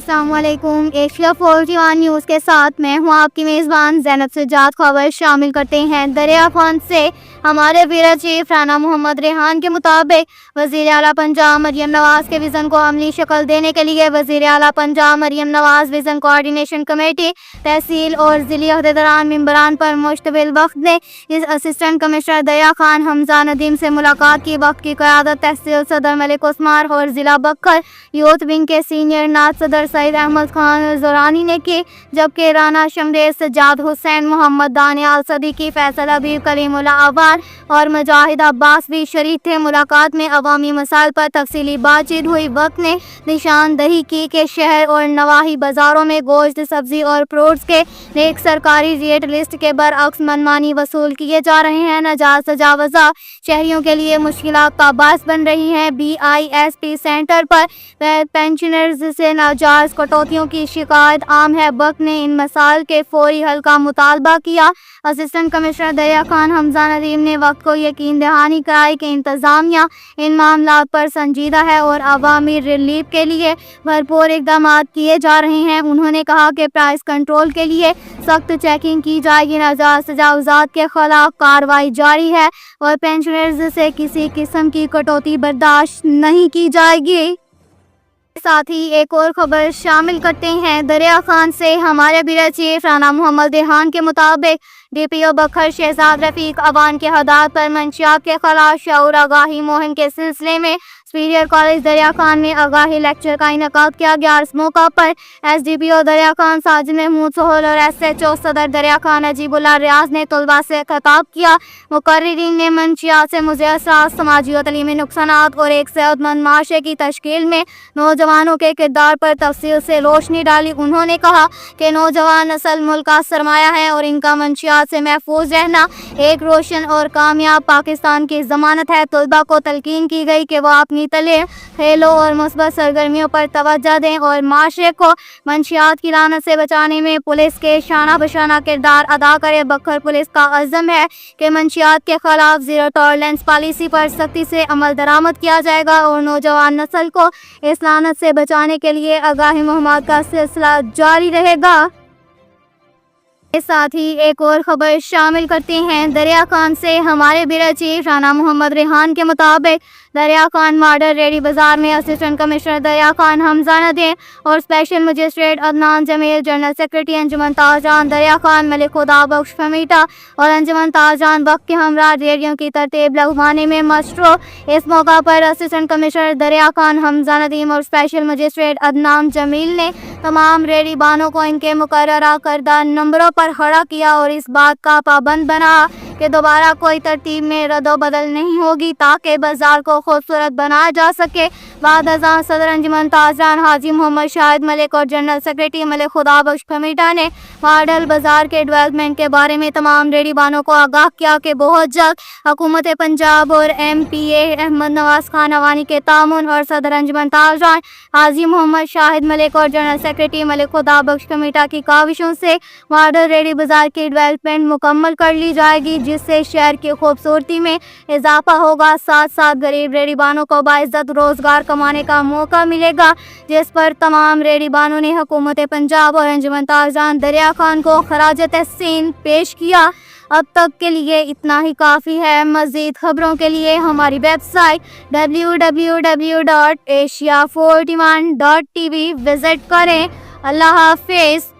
السلام علیکم۔ Asia 41 news کے ساتھ میں ہوں آپ کی میزبان زینب سجاد۔ خبر شامل کرتے ہیں۔ دریا خان سے ہمارے بیورو چیف رانا محمد ریحان کے مطابق وزیر اعلیٰ پنجاب مریم نواز کے وژن کو عملی شکل دینے کے لیے وزیر اعلیٰ Punjab Maryam Nawaz vision coordination committee تحصیل اور ضلعی عہدیداران ممبران پر مشتمل وفد نے اسسٹنٹ کمشنر دریا خان حمزہ ندیم سے ملاقات کی۔ وفد کی قیادت تحصیل صدر ملک عثمان اور ضلع بکر یوتھ ونگ کے سینئر نائب صدر سعید احمد خان زورانی نے کی، جبکہ رانا شمریز سجاد حسین محمد دانیال صدیقی فیصل حبیب کلیم اللہ عوار اور مجاہد عباس بھی شریک تھے۔ ملاقات میں عوامی مسائل پر تفصیلی بات چیت ہوئی۔ وقت نے نشاندہی کی کہ شہر اور نواحی بازاروں میں گوشت، سبزی اور فروٹس کے ایک سرکاری ریٹ لسٹ کے برعکس منمانی وصول کیے جا رہے ہیں۔ ناجائز تجاوزات شہریوں کے لیے مشکلات کا باعث بن رہی ہیں۔ BISP سینٹر پر پینشنرز سے ناجائز کٹوتیوں کی شکایت عام ہے۔ وقت نے ان مسائل کے فوری حل کا مطالبہ کیا۔ اسسٹنٹ کمشنر دریا خان حمزہ ندیم نے وقت کو یقین دہانی کرائی کہ انتظامیہ ان معاملات پر سنجیدہ ہے اور عوامی ریلیف کے لیے بھرپور اقدامات کیے جا رہے ہیں۔ انہوں نے کہا کہ پرائس کنٹرول کے لیے سخت چیکنگ کی جائے گی، ناجائز تجاوزات کے خلاف کارروائی جاری ہے اور پینشنرز سے کسی قسم کی کٹوتی برداشت نہیں کی جائے گی۔ ساتھ ہی ایک اور خبر شامل کرتے ہیں۔ دریا خان سے ہمارے بیورو چیف رانا محمد ریحان کے مطابق DPO بکھر شہزاد رفیق عوام کے ہدایت پر منشیات کے خلاف شعور آگاہی مہم کے سلسلے میں سپیریئر کالج دریا خان میں آگاہی لیکچر کا انعقاد کیا گیا۔ اس موقع پر SDPO دریا خان ساجد محمود سہیل اور SHO صدر دریا خان عجیب اللہ ریاض نے طلباء سے خطاب کیا۔ مقررین نے منشیات سے مضر اثرات، سماجی و تعلیمی نقصانات اور ایک صحت مند معاشرے کی تشکیل میں نوجوانوں کے کردار پر تفصیل سے روشنی ڈالی۔ انہوں نے کہا کہ نوجوان نسل ملک کا سرمایہ ہے اور ان کا منشیات سے محفوظ رہنا ایک روشن اور کامیاب پاکستان کی ضمانت ہے۔ طلباء کو تلقین کی گئی کہ وہ اپنی تعلیم، کھیلوں اور مثبت سرگرمیوں پر توجہ دیں اور معاشرے کو منشیات کی لعنت سے بچانے میں پولیس کے شانہ بشانہ کردار ادا کرے۔ بکھر پولیس کا عزم ہے کہ منشیات کے خلاف زیرو ٹالرنس پالیسی پر سختی سے عمل درآمد کیا جائے گا اور نوجوان نسل کو اس لعنت سے بچانے کے لیے آگاہی مہمات کا سلسلہ جاری رہے گا۔ اس ساتھ ہی ایک اور خبر شامل کرتے ہیں۔ دریا خان سے ہمارے بیورو چیف رانا محمد ریحان کے مطابق دریا خان ماڈل ریڈی بازار میں اسسٹنٹ کمشنر دریا خان حمزہ ندیم اور اسپیشل مجسٹریٹ عدنان جمیل، جنرل سیکرٹری انجمن تاجران دریا خان ملک خدا بخش فمیٹا اور انجمن تاجران وقت کے ہمراہ ریلیوں کی ترتیب لگوانے میں مصروف۔ اس موقع پر اسسٹنٹ کمشنر دریا خان حمزہ ندیم اور اسپیشل مجسٹریٹ عدنان جمیل نے تمام ریلی بانوں کو ان کے مقررہ کردہ نمبروں پر کھڑا کیا اور اس بات کا پابند بنا کہ دوبارہ کوئی ترتیب میں رد و بدل نہیں ہوگی تاکہ بازار کو خوبصورت بنایا جا سکے۔ بعد ازاں صدر انجمن تاجران حاجی محمد شاہد ملک اور جنرل سیکرٹری ملک خدا بخش فمیٹا نے ماڈل بازار کے ڈیولپمنٹ کے بارے میں تمام ریلی بانوں کو آگاہ کیا کہ بہت جلد حکومت پنجاب اور MPA احمد نواز خان عوانی کے تعاون اور صدر انجمن تاجران حاجی محمد شاہد ملک اور جنرل سیکرٹری ملک خدا بخش فمیٹا کی کاوشوں سے ماڈل ریلی بازار کی ڈیولپمنٹ مکمل کر لی جائے گی، جس سے شہر کی خوبصورتی میں اضافہ ہوگا۔ ساتھ ساتھ غریب ریلی بانوں کو باعزت روزگار کمانے کا موقع ملے گا، جس پر تمام ریلی بانوں نے حکومت پنجاب اور انجمن تاجران دریا خان کو خراج تحسین پیش کیا۔ اب تک کے لیے اتنا ہی کافی ہے۔ مزید خبروں کے لیے ہماری ویب سائٹ www.asia41.tv وزٹ کریں۔ اللہ حافظ۔